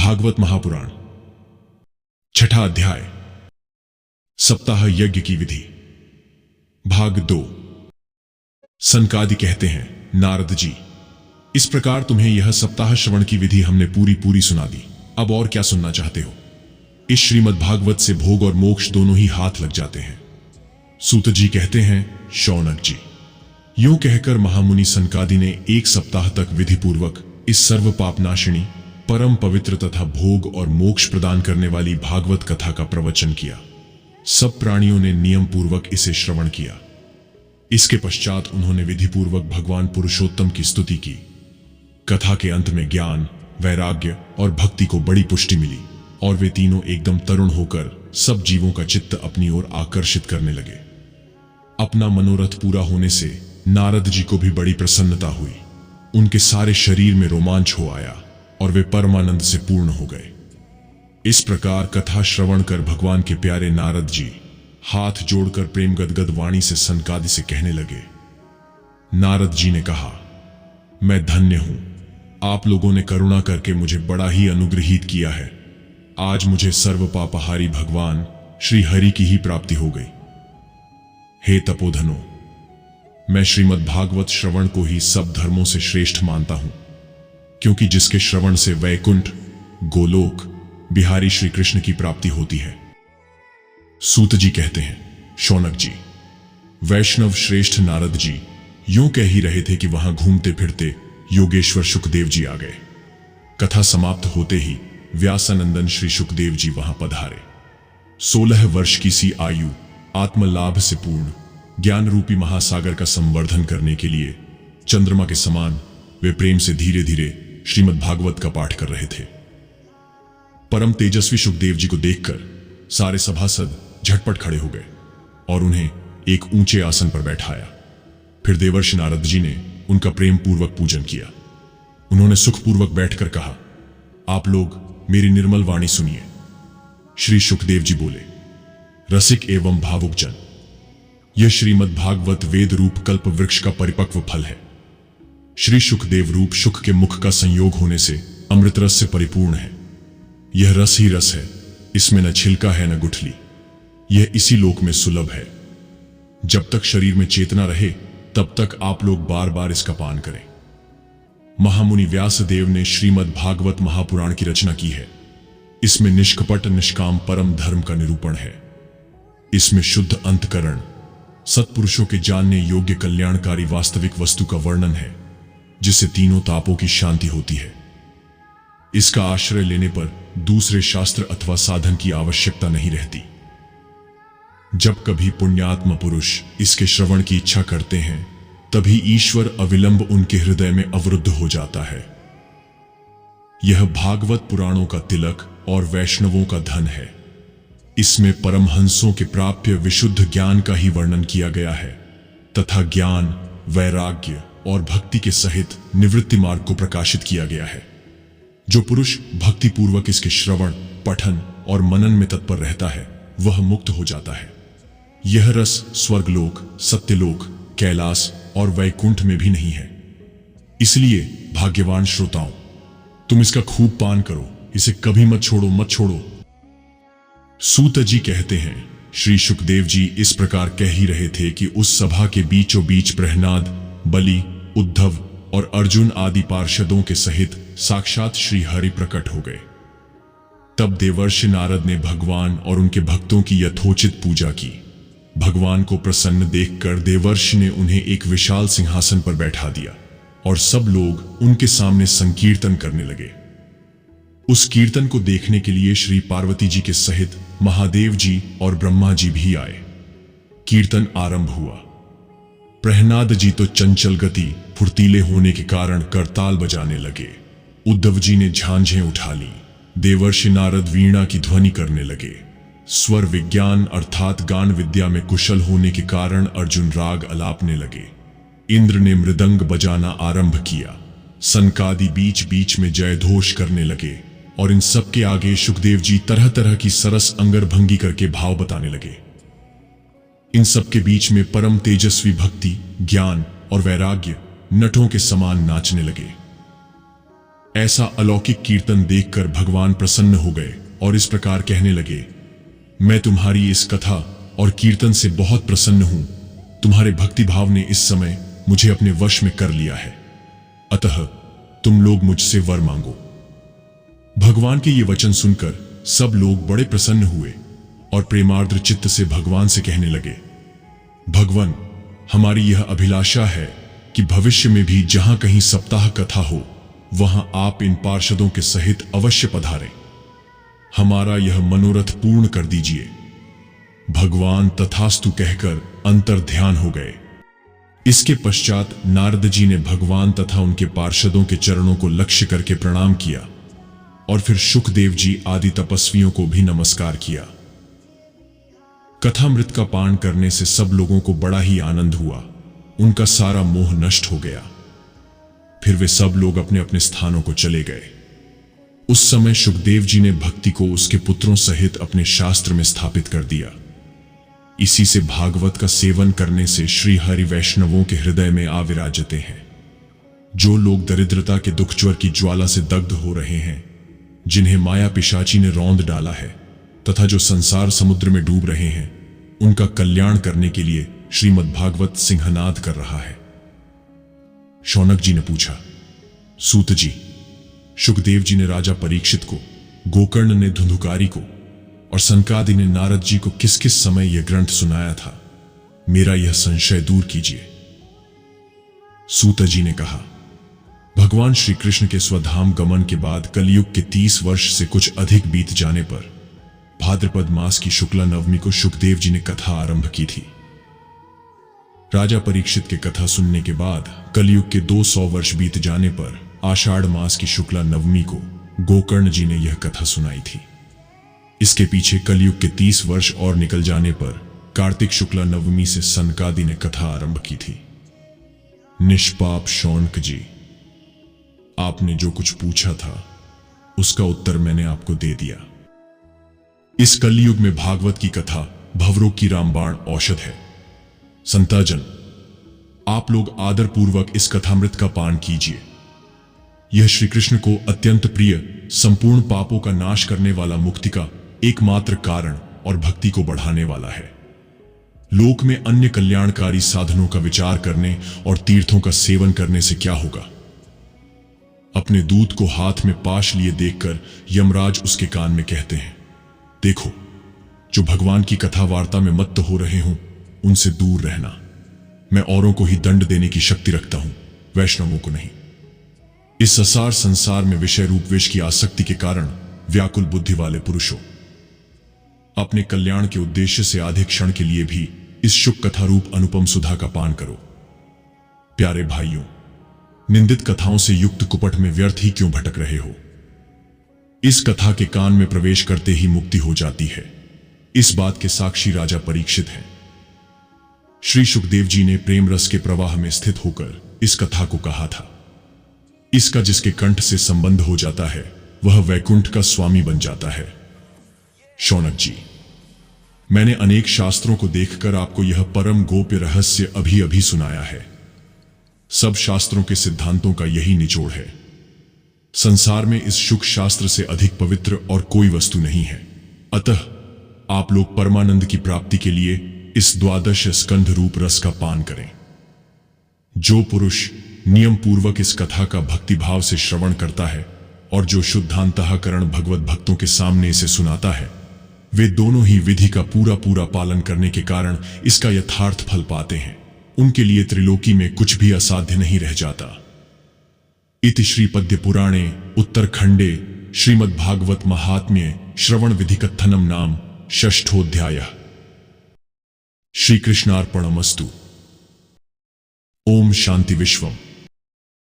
भागवत महापुराण छठा अध्याय सप्ताह यज्ञ की विधि भाग 2। सनकादि कहते हैं, नारद जी, इस प्रकार तुम्हें यह सप्ताह श्रवण की विधि हमने पूरी सुना दी। अब और क्या सुनना चाहते हो? इस श्रीमद् भागवत से भोग और मोक्ष दोनों ही हाथ लग जाते हैं। सूत जी कहते हैं, शौनक जी, यूं कहकर महामुनि सनकादि ने 1 सप्ताह तक विधि पूर्वक इस सर्व पापनाशिनी, परम पवित्र तथा भोग और मोक्ष प्रदान करने वाली भागवत कथा का प्रवचन किया। सब प्राणियों ने नियम पूर्वक इसे श्रवण किया। इसके पश्चात उन्होंने विधि पूर्वक भगवान पुरुषोत्तम की स्तुति की। कथा के अंत में ज्ञान, वैराग्य और भक्ति को बड़ी पुष्टि मिली और वे तीनों एकदम तरुण होकर सब जीवों का चित्त अपनी ओर आकर्षित करने लगे। अपना मनोरथ पूरा होने से नारद जी को भी बड़ी प्रसन्नता हुई। उनके सारे शरीर में रोमांच हो आया और वे परमानंद से पूर्ण हो गए। इस प्रकार कथा श्रवण कर भगवान के प्यारे नारद जी हाथ जोड़कर प्रेम गदगद वाणी से सनकादि से कहने लगे। नारद जी ने कहा, मैं धन्य हूं, आप लोगों ने करुणा करके मुझे बड़ा ही अनुग्रहित किया है। आज मुझे सर्व पापहारी भगवान श्री हरि की ही प्राप्ति हो गई। हे तपोधनो, मैं श्रीमद् भागवत श्रवण को ही सब धर्मों से श्रेष्ठ मानता हूं, क्योंकि जिसके श्रवण से वैकुंठ, गोलोक, बिहारी श्री कृष्ण की प्राप्ति होती है। सूत जी कहते हैं, शौनक जी, वैष्णव श्रेष्ठ नारद जी यूं कह ही रहे थे कि वहां घूमते फिरते योगेश्वर सुखदेव जी आ गए। कथा समाप्त होते ही व्यासानंदन श्री सुखदेव जी वहां पधारे। 16 वर्ष की सी आयु आत्मलाभ से पूर्ण ज्ञान रूपी महासागर का संवर्धन करने के लिए चंद्रमा के समान वे प्रेम से धीरे धीरे श्रीमद् भागवत का पाठ कर रहे थे। परम तेजस्वी सुखदेव जी को देखकर सारे सभासद झटपट खड़े हो गए और उन्हें एक ऊंचे आसन पर बैठाया। फिर देवर्षि नारद जी ने उनका प्रेम पूर्वक पूजन किया। उन्होंने सुखपूर्वक बैठकर कहा, आप लोग मेरी निर्मल वाणी सुनिए। श्री सुखदेव जी बोले, रसिक एवं भावुक जन, यह श्रीमद् भागवत वेद रूप कल्प वृक्ष का परिपक्व फल है। श्री सुखदेव रूप सुख के मुख का संयोग होने से अमृत रस से परिपूर्ण है। यह रस ही रस है, इसमें न छिलका है न गुठली। यह इसी लोक में सुलभ है। जब तक शरीर में चेतना रहे तब तक आप लोग बार बार इसका पान करें। महामुनि व्यासदेव ने श्रीमद् भागवत महापुराण की रचना की है। इसमें निष्कपट निष्काम परम धर्म का निरूपण है। इसमें शुद्ध अंतकरण, सत्पुरुषों के जानने योग्य कल्याणकारी वास्तविक वस्तु का वर्णन है, जिससे तीनों तापों की शांति होती है। इसका आश्रय लेने पर दूसरे शास्त्र अथवा साधन की आवश्यकता नहीं रहती। जब कभी पुण्यात्म पुरुष इसके श्रवण की इच्छा करते हैं, तभी ईश्वर अविलंब उनके हृदय में अवरुद्ध हो जाता है। यह भागवत पुराणों का तिलक और वैष्णवों का धन है। इसमें परमहंसों के प्राप्य विशुद्ध ज्ञान का ही वर्णन किया गया है तथा ज्ञान, वैराग्य और भक्ति के सहित निवृत्ति मार्ग को प्रकाशित किया गया है। जो पुरुष भक्ति पूर्वक इसके श्रवण, पठन और मनन में तत्पर रहता है, वह मुक्त हो जाता है। यह रस स्वर्गलोक, सत्यलोक, कैलाश और वैकुंठ में भी नहीं है। इसलिए भाग्यवान श्रोताओं, तुम इसका खूब पान करो, इसे कभी मत छोड़ो। सूत जी कहते हैं, श्री सुखदेव जी इस प्रकार कह ही रहे थे कि उस सभा के बीचों बीच प्रहलाद, बलि, उद्धव और अर्जुन आदि पार्षदों के सहित साक्षात श्री हरि प्रकट हो गए। तब देवर्षि नारद ने भगवान और उनके भक्तों की यथोचित पूजा की। भगवान को प्रसन्न देखकर देवर्षि ने उन्हें एक विशाल सिंहासन पर बैठा दिया और सब लोग उनके सामने संकीर्तन करने लगे। उस कीर्तन को देखने के लिए श्री पार्वती जी के सहित महादेव जी और ब्रह्मा जी भी आए। कीर्तन आरंभ हुआ। प्रहलाद जी तो चंचल गति, फुर्तीले होने के कारण करताल बजाने लगे। उद्धव जी ने झांझें उठा ली। देवर्षि नारद वीणा की ध्वनि करने लगे। स्वर विज्ञान अर्थात गान विद्या में कुशल होने के कारण अर्जुन राग अलापने लगे। इंद्र ने मृदंग बजाना आरंभ किया। सनकादि बीच बीच में जयघोष करने लगे और इन सब के आगे सुखदेव जी तरह तरह की सरस अंगरभंगी करके भाव बताने लगे। इन सब के बीच में परम तेजस्वी भक्ति, ज्ञान और वैराग्य नटों के समान नाचने लगे। ऐसा अलौकिक कीर्तन देखकर भगवान प्रसन्न हो गए और इस प्रकार कहने लगे, मैं तुम्हारी इस कथा और कीर्तन से बहुत प्रसन्न हूं। तुम्हारे भक्तिभाव ने इस समय मुझे अपने वश में कर लिया है, अतः तुम लोग मुझसे वर मांगो। भगवान के ये वचन सुनकर सब लोग बड़े प्रसन्न हुए और प्रेमार्द्र चित्त से भगवान से कहने लगे, भगवान, हमारी यह अभिलाषा है कि भविष्य में भी जहां कहीं सप्ताह कथा हो वहां आप इन पार्षदों के सहित अवश्य पधारें। हमारा यह मनोरथ पूर्ण कर दीजिए। भगवान तथास्तु कहकर अंतर ध्यान हो गए। इसके पश्चात नारद जी ने भगवान तथा उनके पार्षदों के चरणों को लक्ष्य करके प्रणाम किया और फिर शुकदेव जी आदि तपस्वियों को भी नमस्कार किया। कथामृत का पान करने से सब लोगों को बड़ा ही आनंद हुआ। उनका सारा मोह नष्ट हो गया। फिर वे सब लोग अपने अपने स्थानों को चले गए। उस समय शुकदेव जी ने भक्ति को उसके पुत्रों सहित अपने शास्त्र में स्थापित कर दिया। इसी से भागवत का सेवन करने से श्री हरि वैष्णवों के हृदय में आ विराजते हैं। जो लोग दरिद्रता के दुखज्वर की ज्वाला से दग्ध हो रहे हैं, जिन्हें माया पिशाची ने रौंद डाला है तथा जो संसार समुद्र में डूब रहे हैं, उनका कल्याण करने के लिए श्रीमद् भागवत सिंहनाद कर रहा है। शौनक जी ने पूछा, सूत जी, शुकदेव जी ने राजा परीक्षित को, गोकर्ण ने धुंधुकारी को और सनकादि ने नारद जी को किस किस समय यह ग्रंथ सुनाया था? मेरा यह संशय दूर कीजिए। सूत जी ने कहा, भगवान श्री कृष्ण के स्वधाम गमन के बाद कलयुग के 30 वर्ष से कुछ अधिक बीत जाने पर भाद्रपद मास की शुक्ला नवमी को शुकदेव जी ने कथा आरंभ की थी। राजा परीक्षित के कथा सुनने के बाद कलयुग के 200 वर्ष बीत जाने पर आषाढ़ मास की शुक्ला नवमी को गोकर्ण जी ने यह कथा सुनाई थी। इसके पीछे कलयुग के 30 वर्ष और निकल जाने पर कार्तिक शुक्ला नवमी से सनकादि ने कथा आरंभ की थी। निष्पाप शौनक जी, आपने जो कुछ पूछा था उसका उत्तर मैंने आपको दे दिया। इस कलयुग में भागवत की कथा भवरों की रामबाण औषध है। संताजन, आप लोग आदर पूर्वक इस कथामृत का पान कीजिए। यह श्री कृष्ण को अत्यंत प्रिय, संपूर्ण पापों का नाश करने वाला मुक्ति का एकमात्र कारण और भक्ति को बढ़ाने वाला है। लोक में अन्य कल्याणकारी साधनों का विचार करने और तीर्थों का सेवन करने से क्या होगा? अपने दूत को हाथ में पाश लिए देखकर यमराज उसके कान में कहते हैं, देखो, जो भगवान की कथा वार्ता में मत्त हो रहे हों उनसे दूर रहना। मैं औरों को ही दंड देने की शक्ति रखता हूं, वैष्णवों को नहीं। इस असार संसार में विषय रूप विष की आसक्ति के कारण व्याकुल बुद्धि वाले पुरुषों, अपने कल्याण के उद्देश्य से आधे क्षण के लिए भी इस शुक कथा रूप अनुपम सुधा का पान करो। प्यारे भाइयों, निंदित कथाओं से युक्त कुपट में व्यर्थ ही क्यों भटक रहे हो? इस कथा के कान में प्रवेश करते ही मुक्ति हो जाती है। इस बात के साक्षी राजा परीक्षित हैं। श्री शुकदेव जी ने प्रेम रस के प्रवाह में स्थित होकर इस कथा को कहा था। इसका जिसके कंठ से संबंध हो जाता है वह वैकुंठ का स्वामी बन जाता है। शौनक जी, मैंने अनेक शास्त्रों को देखकर आपको यह परम गोप्य रहस्य अभी अभी सुनाया है। सब शास्त्रों के सिद्धांतों का यही निचोड़ है। संसार में इस शुक शास्त्र से अधिक पवित्र और कोई वस्तु नहीं है। अतः आप लोग परमानंद की प्राप्ति के लिए इस द्वादश स्कंध रूप रस का पान करें। जो पुरुष नियम पूर्वक इस कथा का भक्तिभाव से श्रवण करता है और जो शुद्धांतःकरण भगवत भक्तों के सामने इसे सुनाता है, वे दोनों ही विधि का पूरा पूरा पालन करने के कारण इसका यथार्थ फल पाते हैं। उनके लिए त्रिलोकी में कुछ भी असाध्य नहीं रह जाता। इति श्री पद्य पुराणे उत्तरखंडे श्रीमद् भागवत महात्म्ये श्रवण विधि कथनम नाम षष्ठोऽध्यायः। श्री कृष्णार्पणमस्तु। ओम शांति विश्वम।